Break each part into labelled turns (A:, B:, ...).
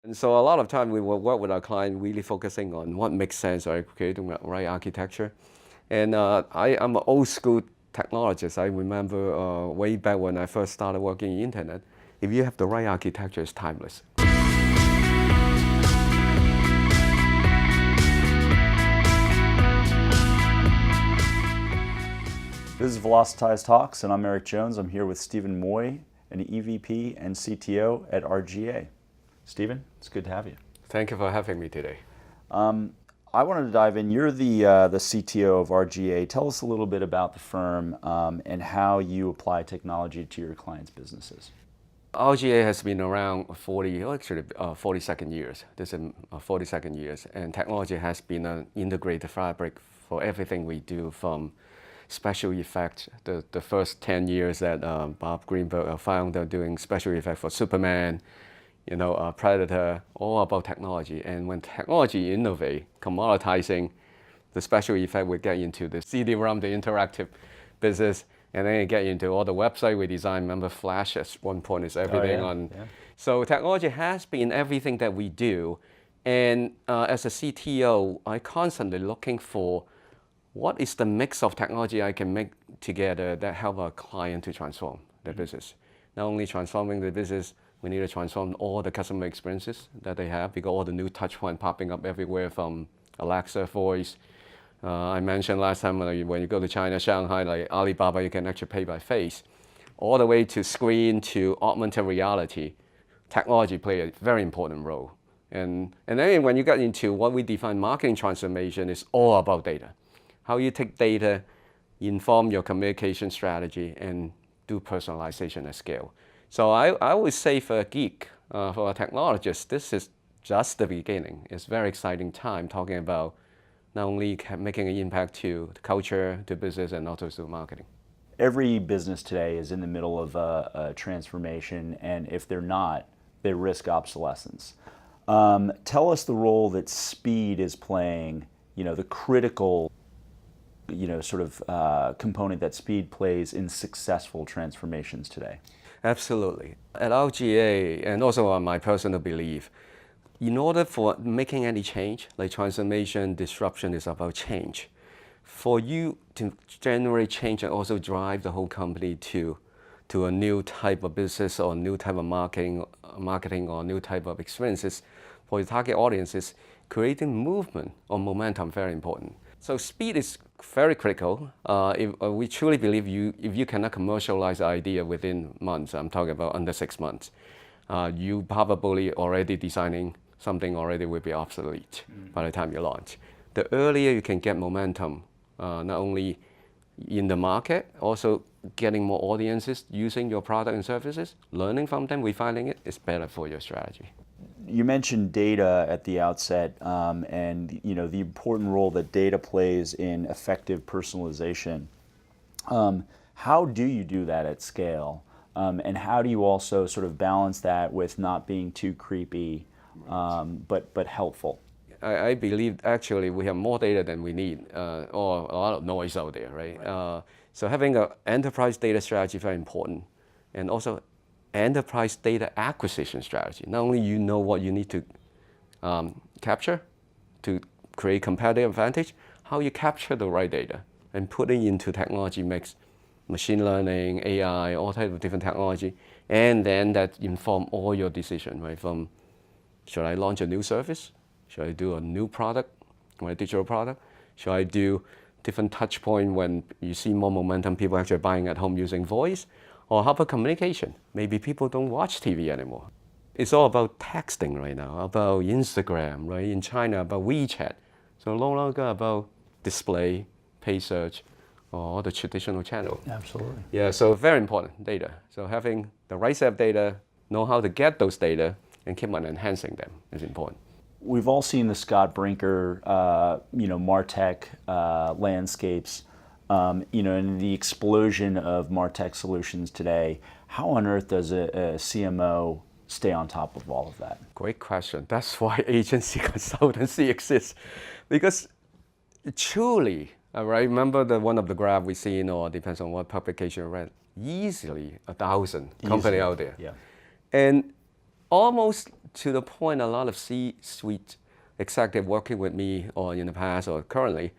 A: And so a lot of time we will work with our client really focusing on what makes sense, right? Creating the right architecture. And I'm an old school technologist. I remember way back when I first started working in internet, if you have the right architecture, it's timeless.
B: This is Velocitize Talks, and I'm Eric Jones. I'm here with Steven Moy, an EVP and CTO at RGA. Steven, it's good to have you.
A: Thank you for having me today.
B: I wanted to dive in. You're the CTO of RGA. Tell us a little bit about the firm and how you apply technology to your clients' businesses.
A: RGA has been around 42nd years. This is 42nd years, and technology has been an integrated fabric for everything we do, from special effects. The first 10 years that Bob Greenberg, our founder, doing special effects for Superman, Predator, all about technology. And when technology innovate, commoditizing the special effect, we get into the CD-ROM, the interactive business, and then you get into all the website we design. Remember Flash at one point is everything on. Yeah. So technology has been everything that we do. And as a CTO, I constantly looking for what is the mix of technology I can make together that help our client to transform their business. Not only transforming the business, we need to transform all the customer experiences that they have, because all the new touch points popping up everywhere, from Alexa voice. I mentioned last time when you go to China, Shanghai, like Alibaba, you can actually pay by face. All the way to screen to augmented reality, technology play a very important role. And then when you get into what we define marketing transformation, it's all about data. How you take data, inform your communication strategy, and do personalization at scale. So I always say for a geek, for a technologist, this is just the beginning. It's a very exciting time talking about not only making an impact to the culture, to business, and also to marketing.
B: Every business today is in the middle of a transformation, and if they're not, they risk obsolescence. Tell us the role that speed is playing, the critical component that speed plays in successful transformations today.
A: Absolutely. At RGA, and also on my personal belief, in order for making any change, like transformation, disruption is about change. For you to generate change and also drive the whole company to a new type of business or new type of marketing or new type of experiences, for your target audiences, creating movement or momentum very important. So speed is very critical. We truly believe if you cannot commercialize the idea within months, I'm talking about under 6 months, you probably already designing something already will be obsolete by the time you launch. The earlier you can get momentum, not only in the market, also getting more audiences using your product and services, learning from them, refining it, is better for your strategy.
B: You mentioned data at the outset, and the important role that data plays in effective personalization. How do you do that at scale, and how do you also sort of balance that with not being too creepy, but helpful?
A: I believe actually we have more data than we need, or a lot of noise out there, right? So having an enterprise data strategy is very important, and also enterprise data acquisition strategy. Not only you know what you need to capture to create competitive advantage, how you capture the right data and putting into technology mix, machine learning, AI, all types of different technology, and then that inform all your decision, right? From should I launch a new service? Should I do a new product, or a digital product? Should I do different touch point when you see more momentum, people actually buying at home using voice? Or how about communication? Maybe people don't watch TV anymore. It's all about texting right now, about Instagram, right? In China, about WeChat. So no longer about display, pay search, or the traditional channel.
B: Absolutely.
A: Yeah, so very important, data. So having the right set of data, know how to get those data, and keep on enhancing them is important.
B: We've all seen the Scott Brinker, MarTech landscapes. And the explosion of MarTech solutions today. How on earth does a CMO stay on top of all of that?
A: Great question. That's why agency consultancy exists. Because truly, right, remember one of the graph we seen, or depends on what publication you read, easily 1,000 companies out there.
B: Yeah.
A: And almost to the point a lot of C-suite executive working with me or in the past or currently,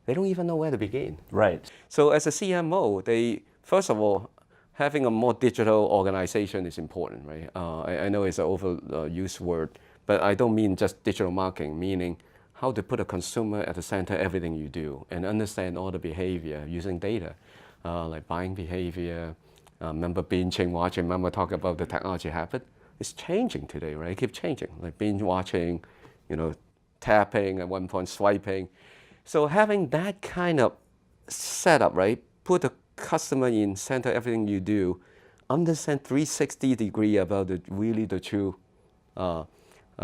A: they don't even know where to begin.
B: Right.
A: So as a CMO, they, first of all, having a more digital organization is important, right? I know it's an overused word, but I don't mean just digital marketing, meaning how to put a consumer at the center of everything you do and understand all the behavior using data, like buying behavior, member binging, watching, remember talk about the technology habit. It's changing today, right? It keeps changing, like binge watching, tapping, at one point swiping. So having that kind of setup, right? Put the customer in center of everything you do, understand 360-degree about the true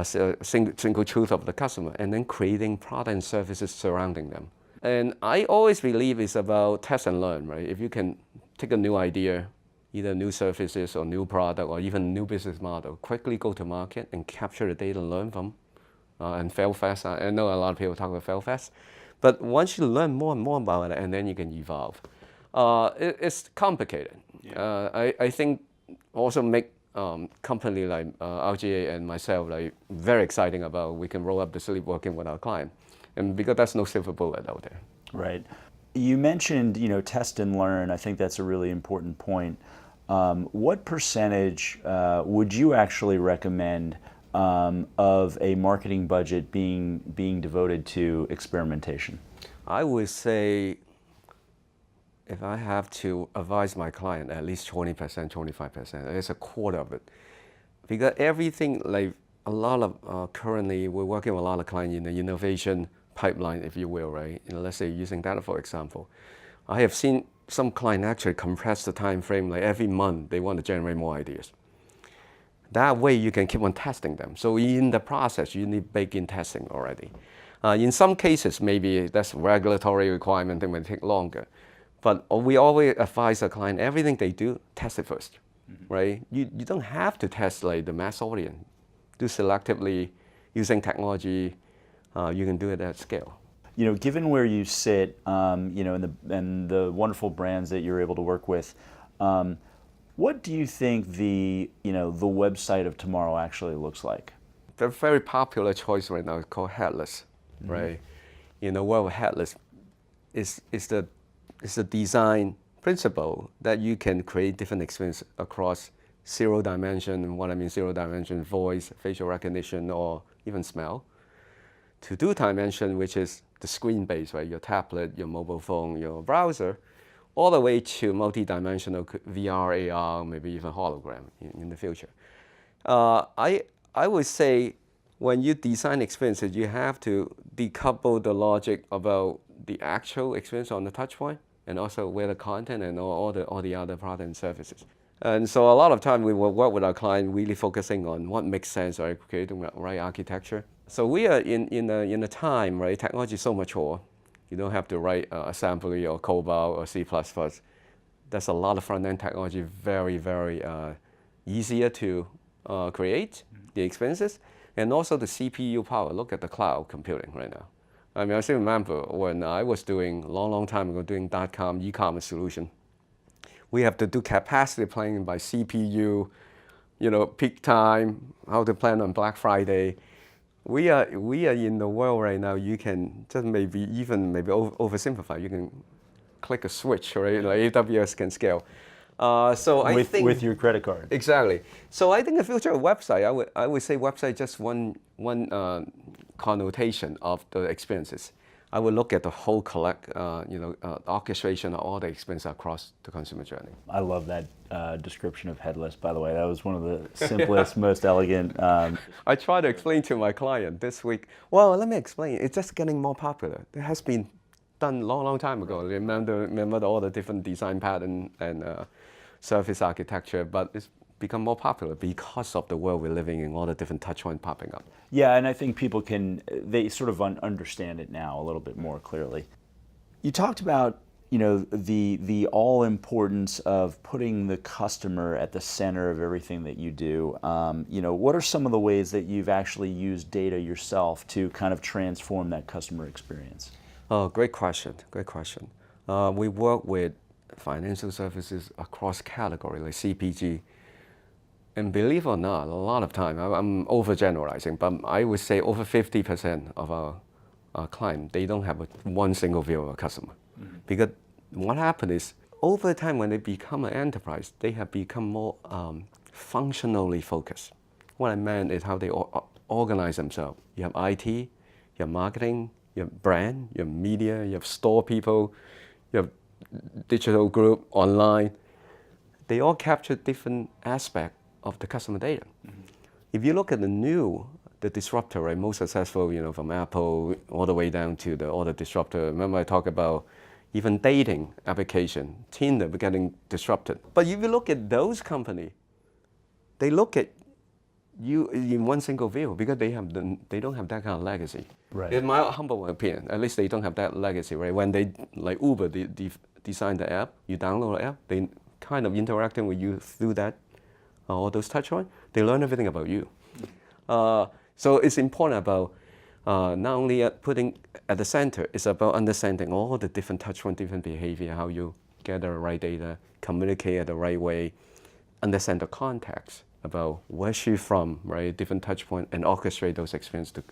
A: single truth of the customer, and then creating product and services surrounding them. And I always believe it's about test and learn, right? If you can take a new idea, either new services or new product or even new business model, quickly go to market and capture the data and learn from, and fail fast. I know a lot of people talk about fail fast, but once you learn more and more about it, and then you can evolve. It's complicated. Yeah. I think also make company like RGA and myself like very exciting about we can roll up the sleeve working with our client, and because there's no silver bullet out there.
B: Right. You mentioned test and learn. I think that's a really important point. What percentage would you actually recommend of a marketing budget being devoted to experimentation?
A: I would say, if I have to advise my client, at least 20%, 25%, it's a quarter of it. Because everything, like a lot of, currently we're working with a lot of clients in the innovation pipeline, if you will, right? Let's say using data for example. I have seen some client actually compress the time frame, like every month they want to generate more ideas. That way you can keep on testing them. So in the process, you need bake-in testing already. In some cases, maybe that's regulatory requirement, they may take longer. But we always advise a client, everything they do, test it first, right? You don't have to test like the mass audience. Do selectively, using technology, you can do it at scale.
B: Given where you sit, and the wonderful brands that you're able to work with, what do you think the website of tomorrow actually looks like?
A: The very popular choice right now is called Headless, right? In the world of Headless, is the design principle that you can create different experience across zero dimension, and what I mean zero dimension, voice, facial recognition, or even smell, to two dimension, which is the screen-based, right? Your tablet, your mobile phone, your browser, all the way to multi-dimensional VR, AR, maybe even hologram in the future. I would say when you design experiences, you have to decouple the logic about the actual experience on the touch point, and also where the content and all the other products and services. And so a lot of time we will work with our client really focusing on what makes sense, right? Creating the right architecture. So we are in a time, right? Technology is so mature. You don't have to write assembly or COBOL or C++. There's a lot of front-end technology, very, very easier to create the experiences. And also the CPU power. Look at the cloud computing right now. I mean, I still remember when I was doing, long time ago, doing .com e-commerce solution. We have to do capacity planning by CPU, peak time, how to plan on Black Friday. We are in the world right now, you can just maybe oversimplify. You can click a switch, right? Like AWS can scale. So I think
B: with your credit card.
A: Exactly. So I think the future of website, I would say website just one connotation of the experiences. I would look at the whole orchestration of all the experience across the consumer journey.
B: I love that description of Headless, by the way. That was one of the simplest, most elegant.
A: I try to explain to my client this week. Well, let me explain. It's just getting more popular. It has been done long time ago. Remember all the different design pattern and surface architecture, but it's become more popular because of the world we're living in, all the different touch points popping up.
B: Yeah, and I think people they sort of understand it now a little bit more clearly. You talked about, the all importance of putting the customer at the center of everything that you do. What are some of the ways that you've actually used data yourself to kind of transform that customer experience?
A: Oh, great question. We work with financial services across category like CPG, And believe it or not, a lot of time, I'm overgeneralizing, but I would say over 50% of our clients, they don't have one single view of a customer. Because what happened is, over time when they become an enterprise, they have become more functionally focused. What I meant is how they organize themselves. You have IT, you have marketing, you have brand, you have media, you have store people, you have digital group, online. They all capture different aspects of the customer data. If you look at the disruptor, right, most successful, from Apple all the way down to the other disruptor. Remember I talked about even dating application, Tinder getting disrupted. But if you look at those companies, they look at you in one single view because they don't have that kind of legacy.
B: Right.
A: In my humble opinion, at least they don't have that legacy, right? When they, like Uber, designed the app, you download the app, they kind of interacting with you through that, all those touch points, they learn everything about you. So it's important about not only putting at the center, it's about understanding all the different touch points, different behavior, how you gather the right data, communicate the right way, understand the context about where she's from, right? Different touch point, and orchestrate those experiences.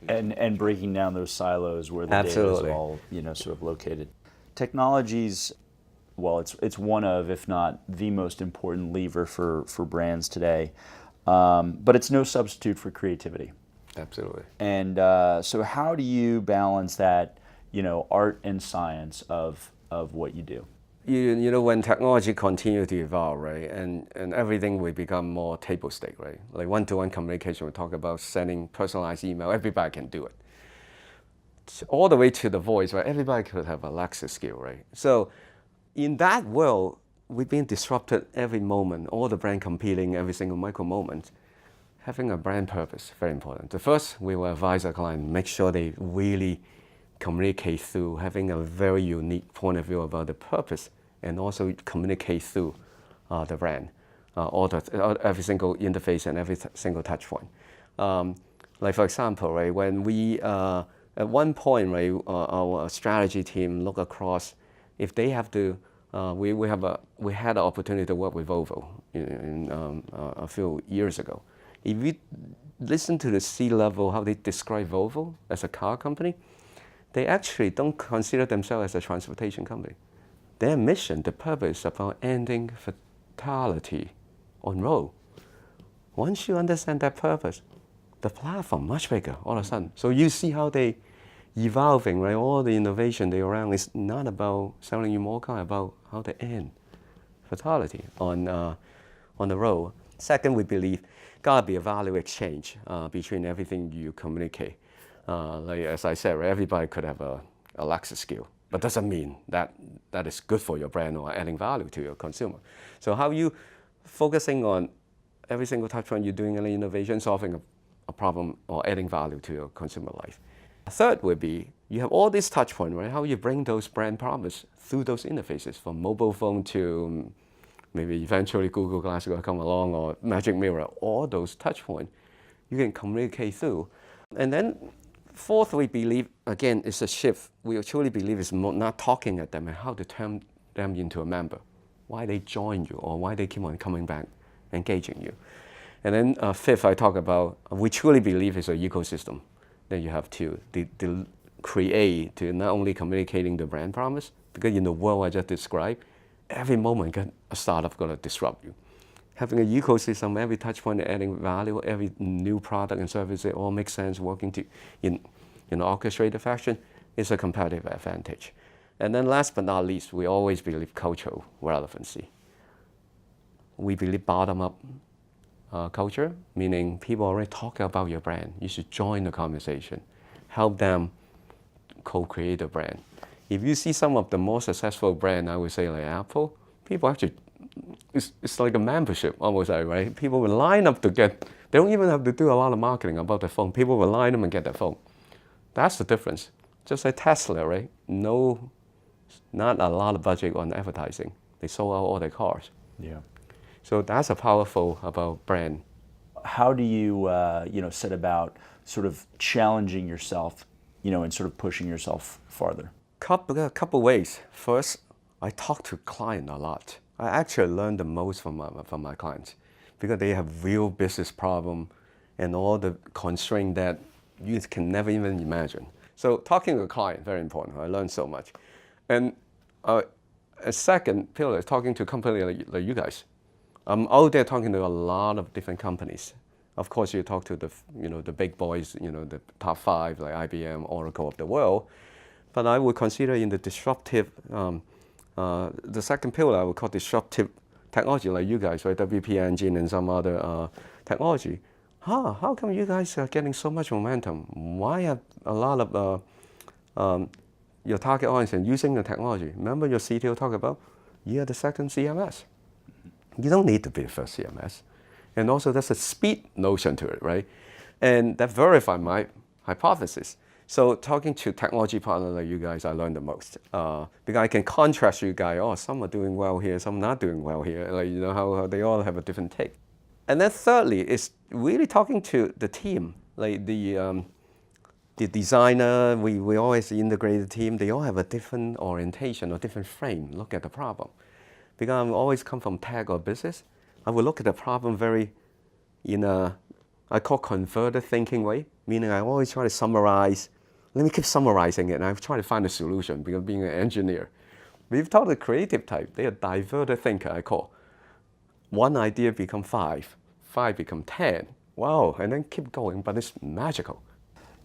B: And breaking down those silos where the data is all sort of located. Technologies, well, it's one of, if not the most important lever for brands today, but it's no substitute for creativity.
A: Absolutely.
B: And so how do you balance that, art and science of what you do?
A: When technology continues to evolve, right, and everything will become more table stake, right? Like one-to-one communication, we talk about sending personalized email, everybody can do it. All the way to the voice, right? Everybody could have Alexa skill, right? So in that world, we're being disrupted every moment, all the brand competing every single micro moment. Having a brand purpose, very important. The first, we will advise our client, make sure they really communicate through having a very unique point of view about the purpose, and also communicate through the brand, every single interface and every single touch point. Like for example, right, when we, at one point, right, our strategy team look across, if they have to, we had the opportunity to work with Volvo a few years ago. If you listen to the C-level, how they describe Volvo as a car company, they actually don't consider themselves as a transportation company. Their mission, the purpose, is about ending fatality on road. Once you understand that purpose, the platform much bigger all of a sudden. So you see how they evolving, right? All the innovation they around is not about selling you more car, about how to end fatality on the road. Second, we believe gotta be a value exchange between everything you communicate. Like as I said, right, everybody could have a Alexa skill, but doesn't mean that is good for your brand or adding value to your consumer. So how you focusing on every single touch point you're doing any innovation, solving a problem or adding value to your consumer life. Third would be you have all these touch points, right? How you bring those brand promise through those interfaces, from mobile phone to maybe eventually Google Glass will come along, or Magic Mirror, all those touch points you can communicate through. And then fourth, we believe, again, it's a shift. We truly believe it's not talking at them and how to turn them into a member, why they join you or why they keep on coming back, engaging you. And then fifth, I talk about, we truly believe it's an ecosystem that you have to create to not only communicating the brand promise, because in the world I just described, every moment a startup going to disrupt you. Having an ecosystem, every touch point adding value, every new product and service, it all makes sense working in orchestrated fashion is a competitive advantage. And then last but not least, we always believe cultural relevancy. We believe bottom-up culture, meaning people already talk about your brand. You should join the conversation, help them co-create the brand. If you see some of the more successful brands, I would say like Apple, people actually, it's like a membership almost, right? People will line up to get, they don't even have to do a lot of marketing about the phone. People will line up and get their phone. That's the difference. Just like Tesla, right? Not a lot of budget on advertising. They sold out all their cars.
B: Yeah.
A: So that's a powerful about brand.
B: How do you, set about sort of challenging yourself, and sort of pushing yourself farther?
A: A couple ways. First, I talk to client a lot. I actually learn the most from my clients, because they have real business problem and all the constraint that you can never even imagine. So talking to a client, very important. I learned so much. And a second pillar is talking to a company like you guys. I'm out there talking to a lot of different companies. Of course, you talk to the big boys, the top 5 like IBM, Oracle of the world. But I would consider in the disruptive, the second pillar I would call disruptive technology like you guys, right? WP Engine and some other technology. How come you guys are getting so much momentum? Why are a lot of your target audience and using the technology? Remember your CTO talked about, you're the second CMS. You don't need to be the first CMS. And also there's a speed notion to it, right? And that verified my hypothesis. So talking to technology partners like you guys, I learned the most. Because I can contrast you guys, some are doing well here, some not doing well here. Like, how they all have a different take. And then thirdly, is really talking to the team, like the designer, we always integrate the team. They all have a different orientation or different frame, look at the problem. Because I always come from tech or business, I will look at the problem very in a, I call converted thinking way, meaning I always try to summarize. Let me keep summarizing it, and I try to find a solution because being an engineer. We've taught the creative type, they're a diverted thinker, I call. One idea become 5, 5 become 10. Wow, and then keep going, but it's magical.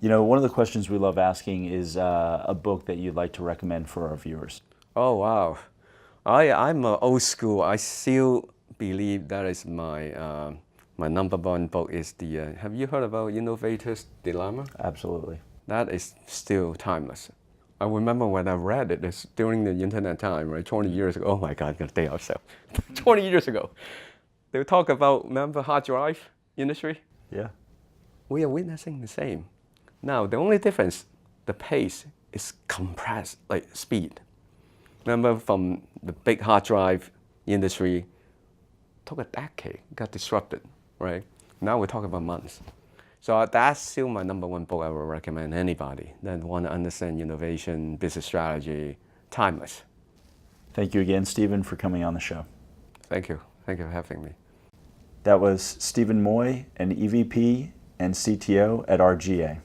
B: One of the questions we love asking is a book that you'd like to recommend for our viewers.
A: Oh, wow. I'm old school. I still believe that is my my number one book is the, have you heard about Innovator's Dilemma?
B: Absolutely.
A: That is still timeless. I remember when I read it, it's during the internet time, right, 20 years ago. Oh my God, I'm gonna date ourselves. 20 years ago. They talk about, remember hard drive industry?
B: Yeah.
A: We are witnessing the same. Now, the only difference, the pace is compressed, like speed. Remember from the big hard drive industry, took a decade, got disrupted, right? Now we're talking about months. So that's still my number one book I would recommend anybody that want to understand innovation, business strategy, timeless.
B: Thank you again, Steven, for coming on the show.
A: Thank you. Thank you for having me.
B: That was Steven Moy, an EVP and CTO at RGA.